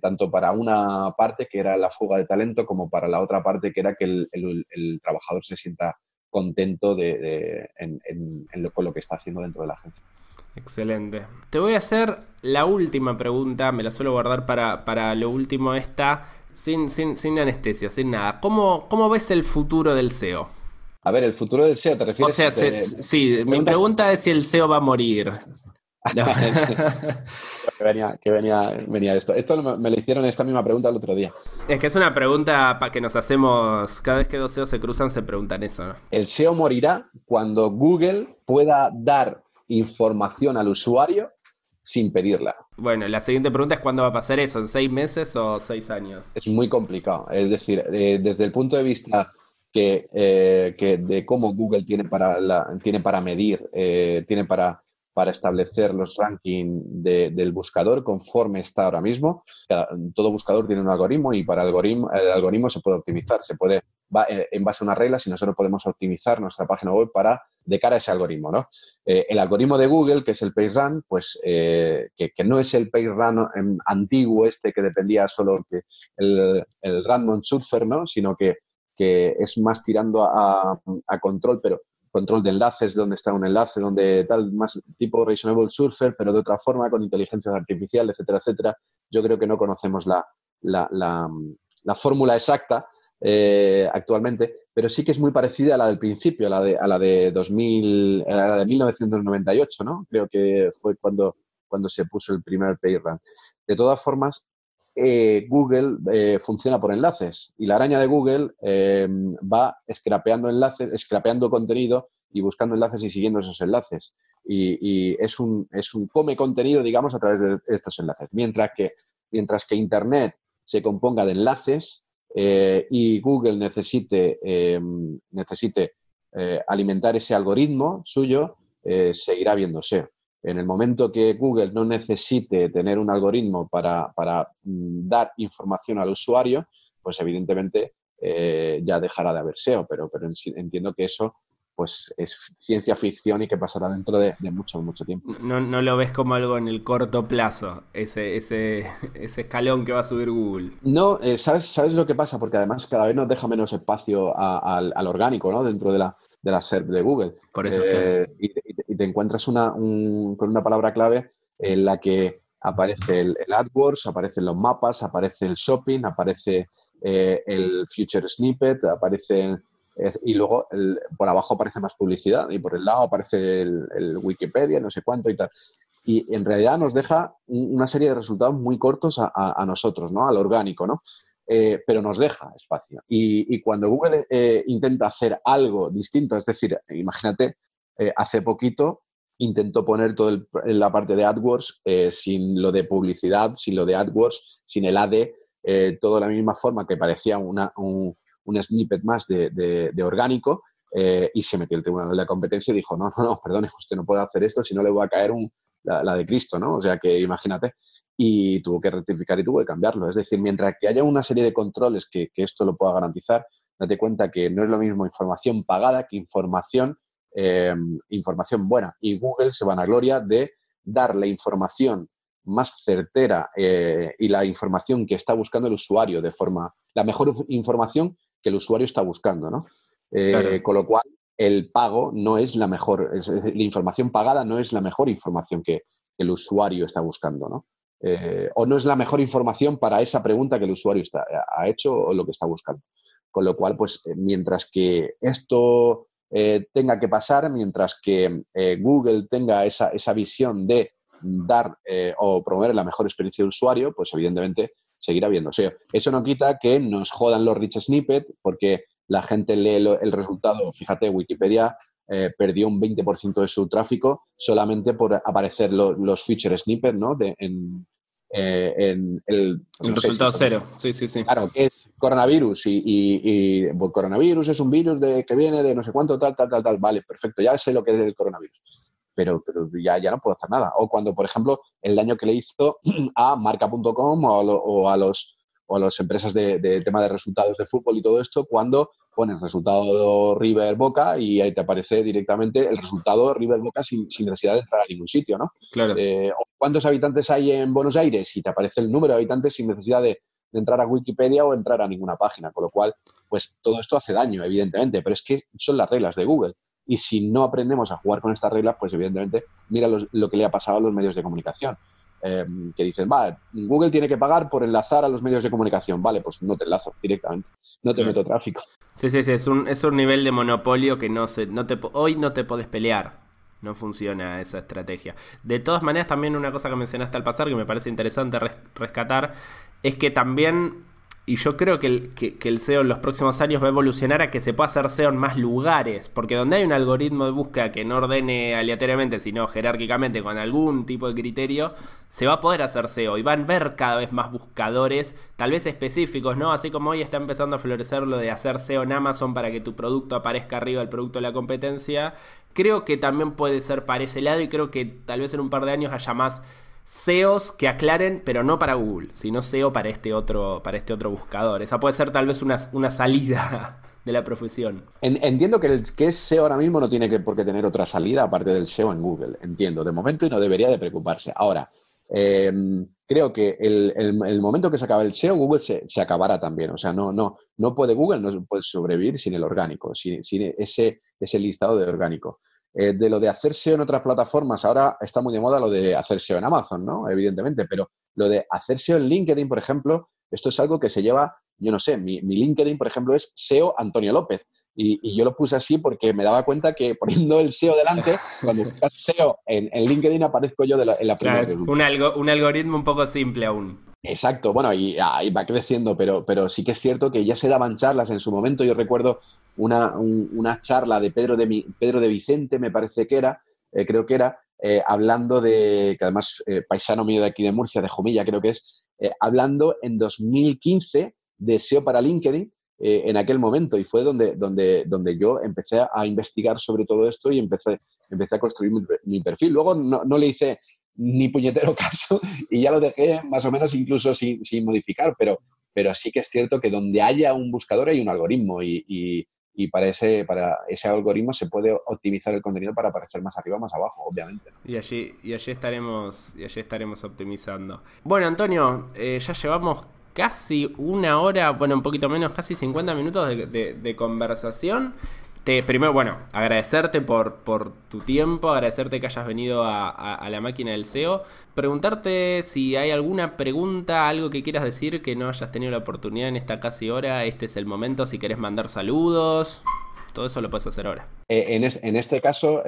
tanto para una parte que era la fuga de talento como para la otra parte que era que el trabajador se sienta contento con lo que está haciendo dentro de la agencia. Excelente. Te voy a hacer la última pregunta, me la suelo guardar para lo último esta, sin anestesia, sin nada. ¿Cómo ves el futuro del SEO? A ver, el futuro del SEO, ¿te O refieres? sea, sí, mi pregunta es si el SEO va a morir. No. Sí, venía esto. Esto me lo hicieron esta misma pregunta el otro día. Es que es una pregunta que nos hacemos, cada vez que dos SEOs se cruzan se preguntan eso, ¿no? El SEO morirá cuando Google pueda dar información al usuario sin pedirla. Bueno, la siguiente pregunta es ¿cuándo va a pasar eso? ¿En 6 meses o 6 años? Es muy complicado. Es decir, desde el punto de vista que de cómo Google tiene para medir, tiene para establecer los rankings del buscador conforme está ahora mismo. Todo buscador tiene un algoritmo y para el algoritmo se puede optimizar, en base a unas reglas y nosotros podemos optimizar nuestra página web de cara a ese algoritmo, ¿no? El algoritmo de Google, que es el PageRank, pues que no es el PageRank antiguo que dependía solo el Random Surfer, ¿no? Sino que es más tirando a control, pero control de enlaces, donde está un enlace, donde tal, más tipo Reasonable Surfer, pero de otra forma, con inteligencia artificial, etcétera, etcétera. Yo creo que no conocemos la fórmula exacta actualmente, pero sí que es muy parecida a la del principio, a la de 2000, a la de 1998, ¿no? Creo que fue cuando se puso el primer PageRank. De todas formas, Google funciona por enlaces y la araña de Google va scrapeando contenido y buscando enlaces y siguiendo esos enlaces. Y es un come contenido, digamos, a través de estos enlaces. Mientras que Internet se componga de enlaces y Google necesite alimentar ese algoritmo suyo, seguirá viendo SEO. En el momento que Google no necesite tener un algoritmo para dar información al usuario, pues evidentemente ya dejará de haber SEO, pero entiendo que eso pues es ciencia ficción y que pasará dentro de mucho, mucho tiempo. No lo ves como algo en el corto plazo, ese escalón que va a subir Google. No, ¿sabes lo que pasa? Porque además cada vez nos deja menos espacio al orgánico, ¿no? Dentro de la SERP de Google. Por eso, claro. Y te encuentras con una palabra clave en la que aparece el AdWords, aparecen los mapas, aparece el shopping, aparece el Future Snippet, y luego por abajo aparece más publicidad y por el lado aparece el Wikipedia, no sé cuánto y tal. Y en realidad nos deja una serie de resultados muy cortos a nosotros, ¿no? Al orgánico, ¿no? Pero nos deja espacio. Y cuando Google intenta hacer algo distinto, es decir, imagínate, hace poquito intentó poner toda la parte de AdWords sin lo de publicidad, sin lo de AdWords, sin el AD, todo de la misma forma que parecía un snippet más de orgánico, y se metió el Tribunal de la Competencia y dijo, no, perdone, usted no puede hacer esto, si no le va a caer la de Cristo, ¿no? O sea que imagínate. Y tuvo que rectificar y tuvo que cambiarlo. Es decir, mientras que haya una serie de controles que esto lo pueda garantizar, date cuenta que no es lo mismo información pagada que información buena. Y Google se vanagloria de dar la información más certera y la información que está buscando el usuario la mejor información que el usuario está buscando, ¿no? Claro. Con lo cual, el pago no es la mejor, la información pagada no es la mejor información que el usuario está buscando, ¿no? O no es la mejor información para esa pregunta que el usuario ha hecho o lo que está buscando. Con lo cual, pues, mientras que esto tenga que pasar, mientras que Google tenga esa visión de dar o promover la mejor experiencia de usuario, pues evidentemente seguirá viendo SEO. Eso no quita que nos jodan los rich snippets porque la gente lee el resultado. Fíjate, Wikipedia perdió un 20% de su tráfico solamente por aparecer los feature snippets, ¿no? En el El no sé si resultado cero, sí, sí, sí. claro, que es coronavirus pues, coronavirus es un virus que viene de no sé cuánto, tal, vale, perfecto, ya sé lo que es el coronavirus, pero ya no puedo hacer nada. O cuando, por ejemplo, el daño que le hizo a marca.com o a las empresas de tema de resultados de fútbol y todo esto, cuando pones resultado River Boca y ahí te aparece directamente el resultado River Boca sin necesidad de entrar a ningún sitio, ¿no? Claro. O ¿cuántos habitantes hay en Buenos Aires? Y te aparece el número de habitantes sin necesidad de entrar a Wikipedia o entrar a ninguna página, con lo cual, pues todo esto hace daño, evidentemente, pero es que son las reglas de Google. Y si no aprendemos a jugar con estas reglas, pues evidentemente, mira lo que le ha pasado a los medios de comunicación. Que dicen, Google tiene que pagar por enlazar a los medios de comunicación. Vale, pues no te enlazo directamente, no te meto tráfico. Sí, es un nivel de monopolio que hoy no te podés pelear. No funciona esa estrategia. De todas maneras, también una cosa que mencionaste al pasar que me parece interesante rescatar es que también, y yo creo que el SEO en los próximos años va a evolucionar a que se pueda hacer SEO en más lugares, porque donde hay un algoritmo de búsqueda que no ordene aleatoriamente, sino jerárquicamente con algún tipo de criterio, se va a poder hacer SEO y van a ver cada vez más buscadores, tal vez específicos, ¿no? Así como hoy está empezando a florecer lo de hacer SEO en Amazon para que tu producto aparezca arriba del producto de la competencia. Creo que también puede ser para ese lado y creo que tal vez en un par de años haya más SEOs que aclaren, pero no para Google, sino SEO para este otro buscador. Esa puede ser tal vez una salida de la profesión. Entiendo que es SEO ahora mismo no tiene por qué tener otra salida aparte del SEO en Google. Entiendo, de momento, y no debería de preocuparse. Ahora, creo que el momento que se acabe el SEO, Google se acabará también. O sea, no puede Google, no puede sobrevivir sin el orgánico, sin ese listado de orgánico. De lo de hacer SEO en otras plataformas, ahora está muy de moda lo de hacer SEO en Amazon, ¿no? Evidentemente, pero lo de hacer SEO en LinkedIn, por ejemplo, esto es algo que se lleva, yo no sé, mi LinkedIn, por ejemplo, es SEO Antonio López. Y yo lo puse así porque me daba cuenta que poniendo el SEO delante, cuando buscas SEO en LinkedIn aparezco yo en la primera. Claro, es un algoritmo un poco simple aún. Exacto, bueno, y va creciendo, pero sí que es cierto que ya se daban charlas en su momento. Yo recuerdo una charla de Pedro de Vicente, me parece que era, creo que era, hablando que además paisano mío de aquí de Murcia, de Jumilla creo que es, hablando en 2015 de SEO para LinkedIn en aquel momento, y fue donde yo empecé a investigar sobre todo esto y empecé a construir mi perfil. Luego no le hice ni puñetero caso y ya lo dejé más o menos incluso sin modificar, pero sí que es cierto que donde haya un buscador hay un algoritmo y para ese algoritmo se puede optimizar el contenido para aparecer más arriba o más abajo, obviamente, ¿no? Y allí estaremos optimizando. Bueno, Antonio, ya llevamos casi una hora, bueno, un poquito menos, casi 50 minutos de conversación. Primero, bueno, agradecerte por tu tiempo, agradecerte que hayas venido a la máquina del SEO. Preguntarte si hay alguna pregunta, algo que quieras decir que no hayas tenido la oportunidad en esta casi hora. Este es el momento, si querés mandar saludos, todo eso lo puedes hacer ahora. En este caso,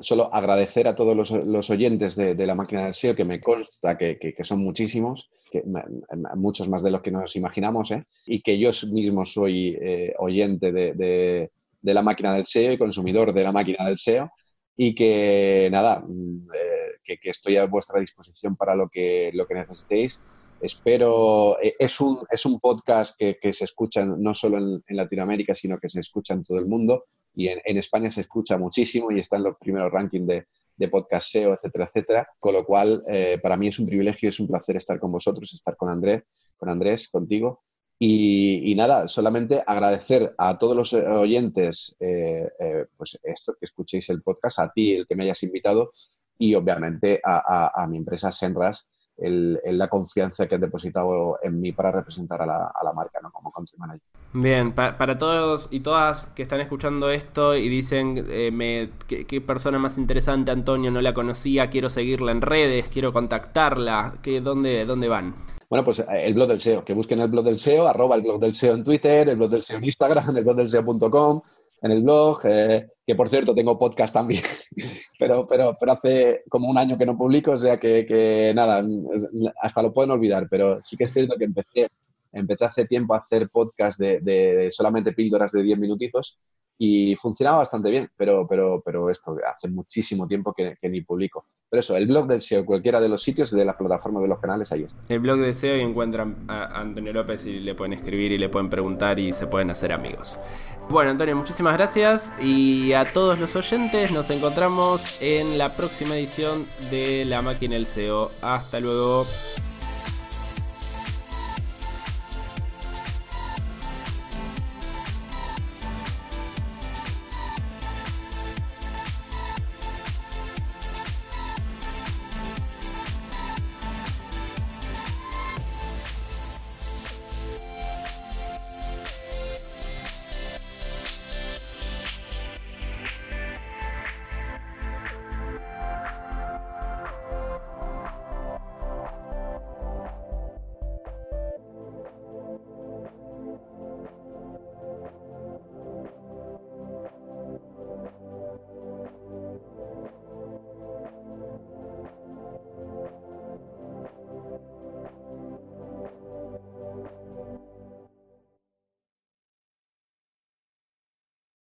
solo agradecer a todos los oyentes de la máquina del SEO, que me consta que son muchísimos, muchos más de los que nos imaginamos, y que yo mismo soy oyente de la máquina del SEO y consumidor de la máquina del SEO, y que nada, que estoy a vuestra disposición para lo que necesitéis. Espero, es un podcast que se escucha no solo en Latinoamérica, sino que se escucha en todo el mundo, y en España se escucha muchísimo y está en los primeros rankings de podcast SEO, etcétera, etcétera. Con lo cual, para mí es un privilegio, es un placer estar con vosotros, estar con Andrés, contigo. Y nada, solamente agradecer a todos los oyentes pues esto, que escuchéis el podcast, a ti, el que me hayas invitado, y obviamente a mi empresa Senras, la confianza que has depositado en mí para representar a la marca, ¿no? Como country manager. Bien, para todos y todas que están escuchando esto y dicen qué persona más interesante, Antonio, no la conocía, quiero seguirla en redes, quiero contactarla, ¿dónde van? Bueno, pues el blog del SEO, que busquen el blog del SEO, @ el blog del SEO en Twitter, el blog del SEO en Instagram, el blog del SEO.com, en el blog, que por cierto tengo podcast también, pero hace como un año que no publico, o sea que nada, hasta lo pueden olvidar, pero sí que es cierto que empecé hace tiempo a hacer podcast de solamente píldoras de 10 minutitos y funcionaba bastante bien, pero esto hace muchísimo tiempo que ni publico. Pero eso, el blog del SEO, cualquiera de los sitios, de las plataformas, de los canales, ahí está. El blog de SEO y encuentran a Antonio López y le pueden escribir y le pueden preguntar y se pueden hacer amigos. Bueno, Antonio, muchísimas gracias y a todos los oyentes nos encontramos en la próxima edición de La Máquina del SEO. Hasta luego.